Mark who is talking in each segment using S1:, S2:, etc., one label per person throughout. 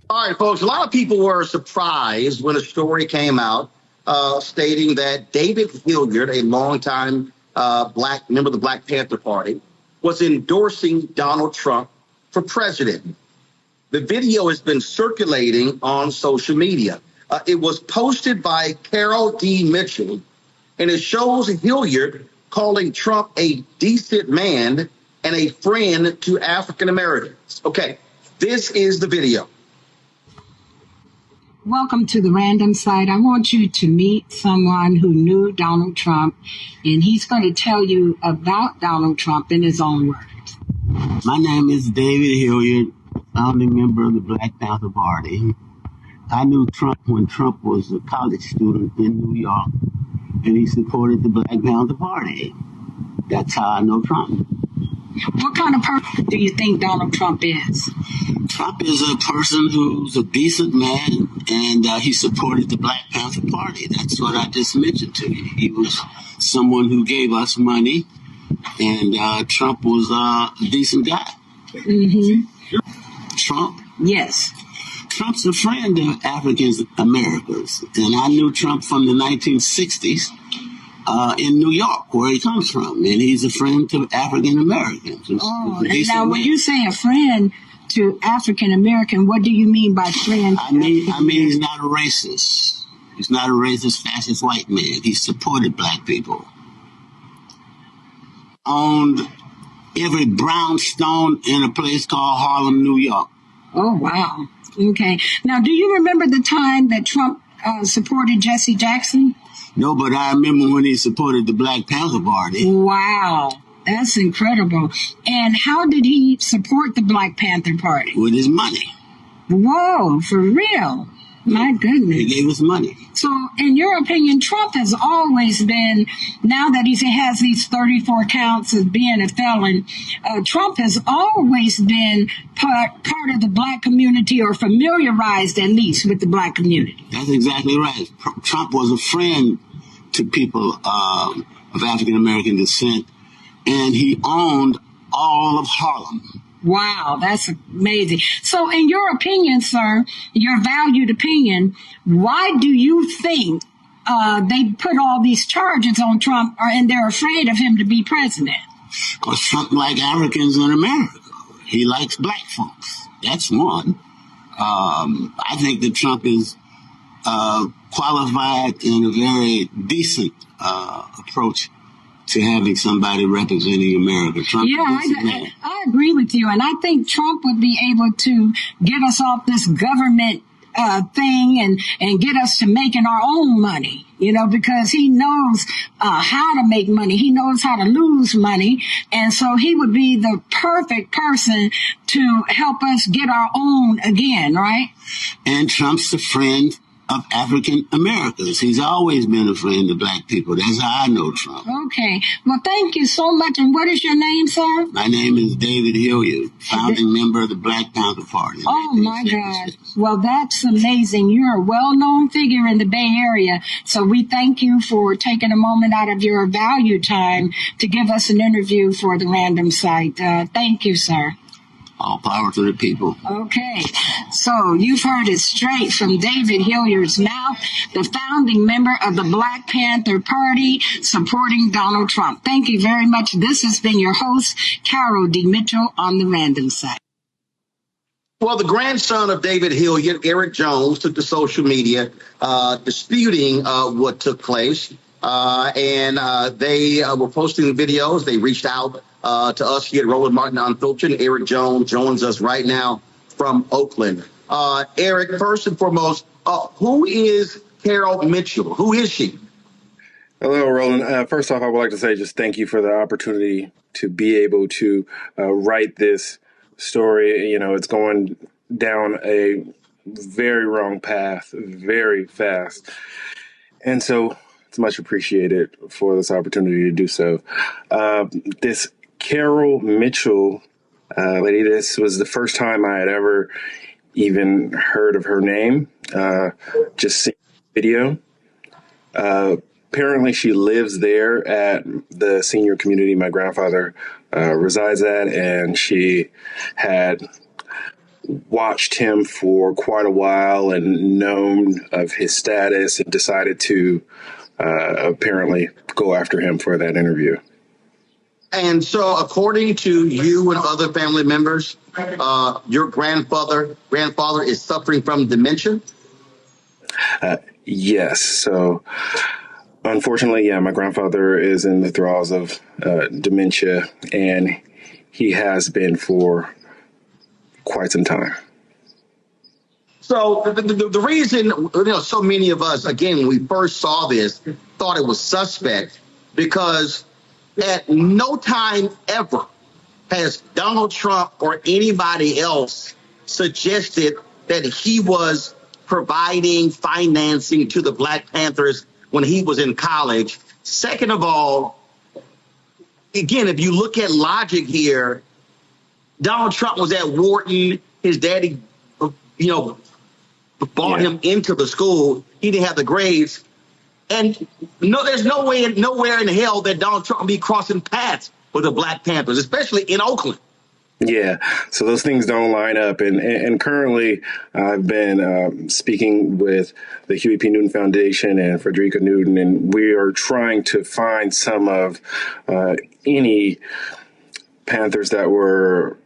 S1: All right, folks, a lot of people were surprised when a story came out stating that David Hilliard, a longtime black member of the Black Panther Party, was endorsing Donald Trump for president. The video has been circulating on social media. It was posted by Carol D. Mitchell, and it shows Hilliard calling Trump a decent man and a friend to African Americans. Okay, this is the video.
S2: Welcome to the Random Site. I want you to meet someone who knew Donald Trump, and he's going to tell you about Donald Trump in his own words.
S3: My name is David Hilliard, founding member of the Black Panther Party. I knew Trump when Trump was a college student in New York, and he supported the Black Panther Party. That's how I know Trump.
S2: What kind of person do you think Donald Trump is?
S3: Trump is a person who's a decent man, and he supported the Black Panther Party. That's what I just mentioned to you. He was someone who gave us money, and Trump was a decent guy.
S2: Mm-hmm.
S3: Trump?
S2: Yes.
S3: Trump's a friend of African Americans, and I knew Trump from the 1960s in New York, where he comes from, and he's a friend to African Americans.
S2: Oh, and now when you say a friend to African American, what do you mean by friend?
S3: I mean he's not a racist. He's not a racist, fascist white man. He supported black people. Owned every brownstone in a place called Harlem, New York.
S2: Oh, wow. Okay. Now, do you remember the time that Trump supported Jesse Jackson?
S3: No, but I remember when he supported the Black Panther Party.
S2: Wow. That's incredible. And how did he support the Black Panther Party?
S3: With his money.
S2: Whoa, for real? My goodness.
S3: He gave us money.
S2: So, in your opinion, Trump has always been, now that he has these 34 counts of being a felon, Trump has always been part of the black community, or familiarized at least with the black community.
S3: That's exactly right. Trump was a friend to people of African American descent, and he owned all of Harlem.
S2: Wow, that's amazing. So in your opinion, sir, your valued opinion, why do you think they put all these charges on Trump, and they're afraid of him to be president?
S3: Because Trump likes Africans in America. He likes black folks. That's one. I think that Trump is qualified in a very decent approach to having somebody representing America. Trump,
S2: yeah, I agree with you. And I think Trump would be able to get us off this government thing and get us to making our own money, because he knows how to make money. He knows how to lose money. And so he would be the perfect person to help us get our own again, right?
S3: And Trump's a friend of African Americans. He's always been a friend of black people. That's how I know Trump.
S2: Okay. Well, thank you so much. And what is your name, sir?
S3: My name is David Hilliard, founding member of the Black Panther Party.
S2: Oh, my God. Well, that's amazing. You're a well-known figure in the Bay Area. So we thank you for taking a moment out of your valued time to give us an interview for the Random Site. Thank you, sir.
S3: All power to the people.
S2: Okay, so you've heard it straight from David Hilliard's mouth, the founding member of the Black Panther Party supporting Donald Trump. Thank you very much. This has been your host, Carol D. Mitchell, on the Random Site.
S1: Well, the grandson of David Hilliard, Eric Jones, took to social media disputing what took place. And they were posting videos. They reached out to us here at Roland Martin Unfiltered. Eric Jones joins us right now from Oakland. Eric, first and foremost, who is Carol Mitchell? Who is she?
S4: Hello, Roland. First off, I would like to say just thank you for the opportunity to be able to write this story. It's going down a very wrong path very fast. And so it's much appreciated for this opportunity to do so. This Carol Mitchell lady, this was the first time I had ever even heard of her name, just seeing the video. Apparently she lives there at the senior community my grandfather resides at, and she had watched him for quite a while and known of his status and decided to apparently go after him for that interview.
S1: And so, according to you and other family members, your grandfather is suffering from dementia?
S4: Yes. So, unfortunately, yeah, my grandfather is in the thralls of dementia, and he has been for quite some time.
S1: So the reason, so many of us, again, when we first saw this, thought it was suspect, because at no time ever has Donald Trump or anybody else suggested that he was providing financing to the Black Panthers when he was in college. Second of all, again, if you look at logic here, Donald Trump was at Wharton. His daddy, brought him into the school. He didn't have the grades. And there's nowhere in hell that Donald Trump would be crossing paths with the Black Panthers, especially in Oakland.
S4: Yeah, so those things don't line up. And currently, I've been speaking with the Huey P. Newton Foundation and Frederica Newton, and we are trying to find some of any Panthers that were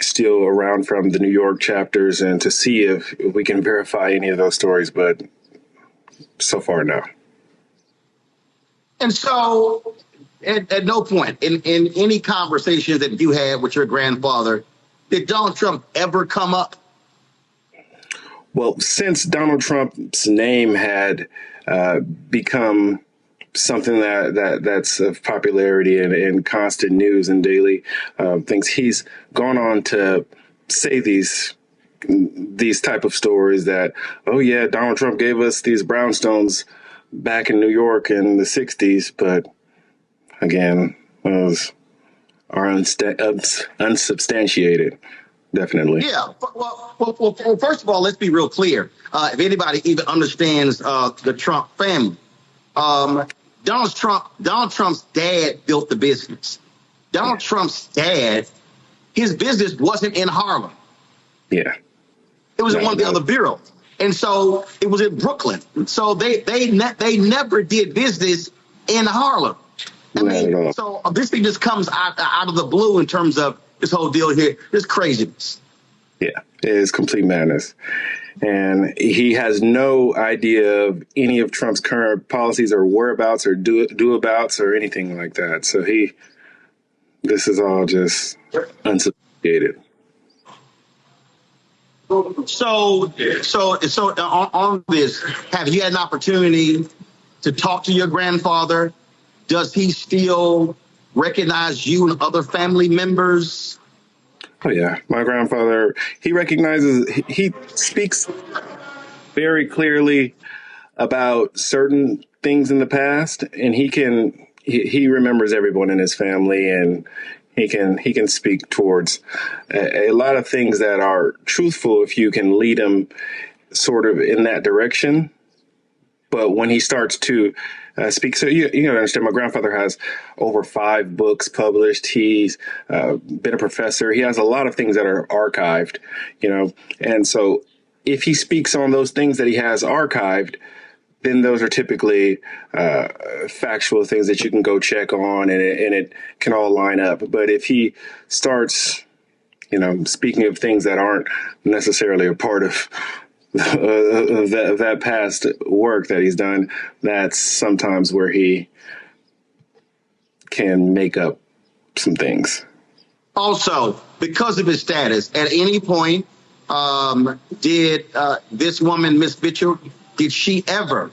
S4: still around from the New York chapters, and to see if we can verify any of those stories. But so far, no.
S1: And so at no point in any conversations that you had with your grandfather did Donald Trump ever come up?
S4: Well, since Donald Trump's name had become something that's of popularity and constant news and daily things, he's gone on to say these type of stories that, oh yeah, Donald Trump gave us these brownstones back in New York in the 60s, but again, those are unsubstantiated. Definitely.
S1: Yeah. Well, first of all, let's be real clear. If anybody even understands the Trump family, Donald Trump's dad built the business. Donald Trump's dad, his business wasn't in Harlem.
S4: Yeah.
S1: It was in one of the other boroughs. And so it was in Brooklyn. So they never did business in Harlem. So this thing just comes out of the blue in terms of this whole deal here. This craziness.
S4: Yeah, it is complete madness. And he has no idea of any of Trump's current policies or whereabouts or do-abouts or anything like that. So this is all just unsubstantiated.
S1: So on this, have you had an opportunity to talk to your grandfather? Does he still recognize you and other family members?
S4: Oh yeah, my grandfather, he speaks very clearly about certain things in the past, and he remembers everyone in his family, and he can speak towards a lot of things that are truthful if you can lead him sort of in that direction. But when he starts to speak, so you understand, my grandfather has over 5 books published. He's been a professor. He has a lot of things that are archived, and so if he speaks on those things that he has archived, then those are typically factual things that you can go check on, and it can all line up. But if he starts, speaking of things that aren't necessarily a part of that past work that he's done, that's sometimes where he can make up some things.
S1: Also, because of his status, at any point, did this woman, Miss Mitchell, did she ever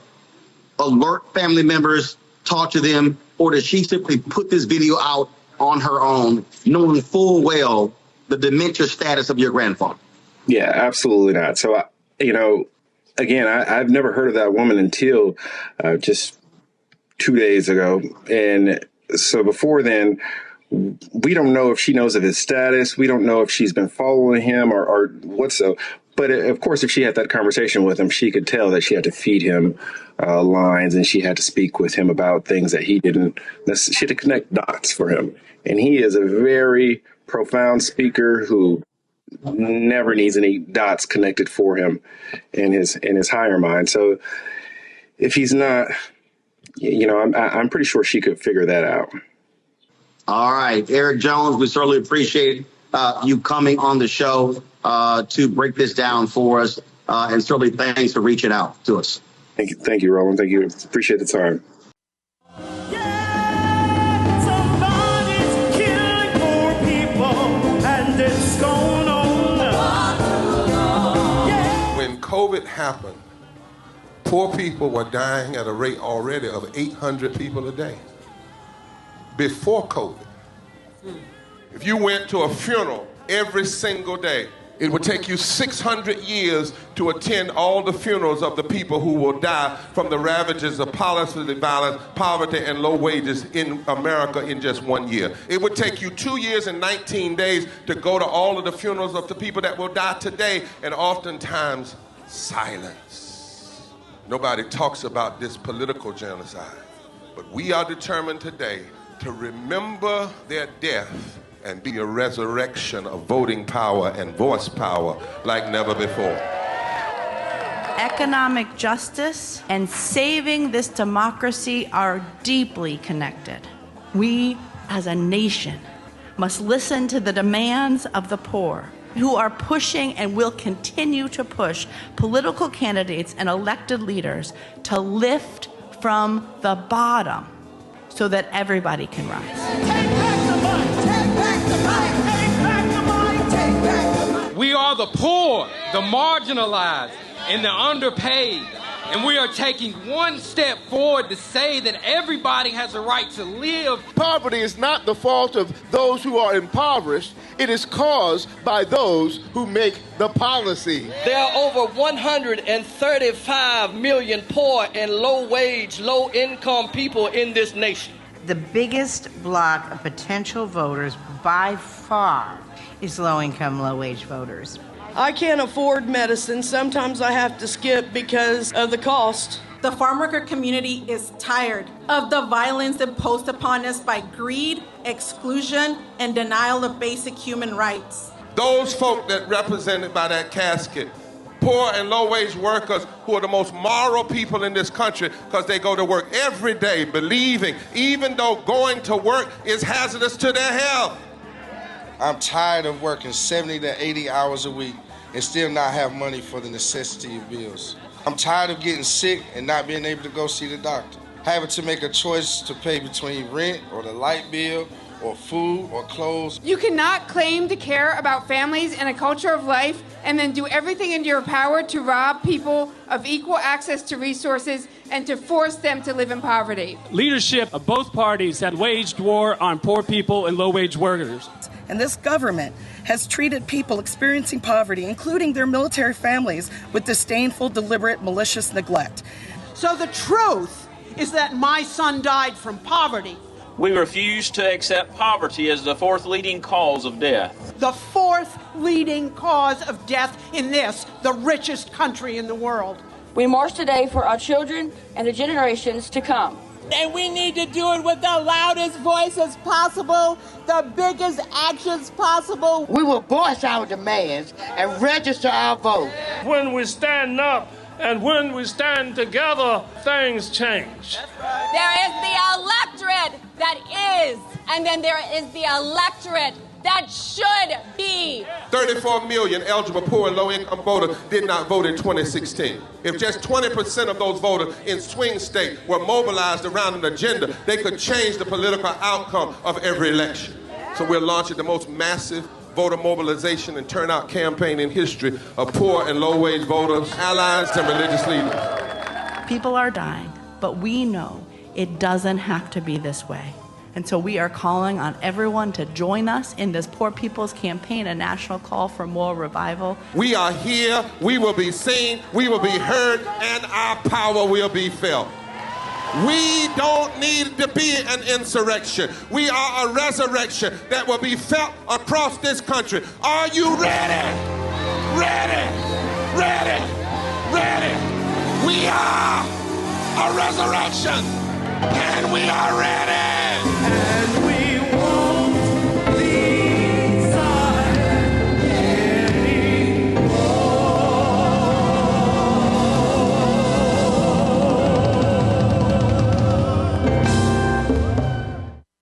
S1: alert family members, talk to them, or did she simply put this video out on her own, knowing full well the dementia status of your grandfather?
S4: Yeah, absolutely not. So, again, I've never heard of that woman until just 2 days ago. And so before then, we don't know if she knows of his status. We don't know if she's been following him or what so. But of course, if she had that conversation with him, she could tell that she had to feed him lines, and she had to speak with him about things that he didn't. She had to connect dots for him. And he is a very profound speaker who never needs any dots connected for him in his higher mind. So if he's not, I'm pretty sure she could figure that out.
S1: All right, Eric Jones, we certainly appreciate you coming on the show to break this down for us, and certainly thanks for reaching out to us.
S4: Thank you, Roland. Thank you. Appreciate the time.
S5: When COVID happened, poor people were dying at a rate already of 800 people a day. Before COVID, if you went to a funeral every single day, it would take you 600 years to attend all the funerals of the people who will die from the ravages of policy violence, poverty, and low wages in America in just 1 year. It would take you 2 years and 19 days to go to all of the funerals of the people that will die today, and oftentimes silence. Nobody talks about this political genocide, but we are determined today to remember their death and be a resurrection of voting power and voice power like never before.
S6: Economic justice and saving this democracy are deeply connected. We, as a nation, must listen to the demands of the poor, who are pushing and will continue to push political candidates and elected leaders to lift from the bottom so that everybody can rise.
S7: We are the poor, the marginalized, and the underpaid. And we are taking one step forward to say that everybody has a right to live.
S8: Poverty is not the fault of those who are impoverished. It is caused by those who make the policy.
S9: There are over 135 million poor and low-wage, low-income people in this nation.
S10: The biggest block of potential voters by far is low-income, low-wage voters.
S9: I can't afford medicine. Sometimes I have to skip because of the cost.
S11: The farm worker community is tired of the violence imposed upon us by greed, exclusion, and denial of basic human rights.
S5: Those folk that represented by that casket, poor and low-wage workers who are the most moral people in this country because they go to work every day believing, even though going to work is hazardous to their health.
S12: I'm tired of working 70 to 80 hours a week and still not have money for the necessity of bills. I'm tired of getting sick and not being able to go see the doctor. Having to make a choice to pay between rent or the light bill or food or clothes.
S13: You cannot claim to care about families and a culture of life and then do everything in your power to rob people of equal access to resources and to force them to live in poverty.
S14: Leadership of both parties had waged war on poor people and low-wage workers.
S15: And this government has treated people experiencing poverty, including their military families, with disdainful, deliberate, malicious neglect.
S16: So the truth is that my son died from poverty.
S17: We refuse to accept poverty as the fourth leading cause of death.
S16: The fourth leading cause of death in this, the richest country in the world.
S18: We march today for our children and the generations to come.
S19: And we need to do it with the loudest voices possible, the biggest actions possible.
S20: We will voice our demands and register our vote.
S21: When we stand up and when we stand together, things change.
S22: There is the electorate that is, and then there is the electorate that should be.
S5: 34 million eligible poor and low-income voters did not vote in 2016. If just 20% of those voters in swing states were mobilized around an agenda, they could change the political outcome of every election. So we're launching the most massive voter mobilization and turnout campaign in history of poor and low-wage voters, allies, and religious leaders.
S6: People are dying, but we know it doesn't have to be this way. And so we are calling on everyone to join us in this Poor People's Campaign, a national call for more revival.
S5: We are here, we will be seen, we will be heard, and our power will be felt. We don't need to be an insurrection. We are a resurrection that will be felt across this country. Are you ready? Ready? Ready? Ready? We are a resurrection, and we are ready.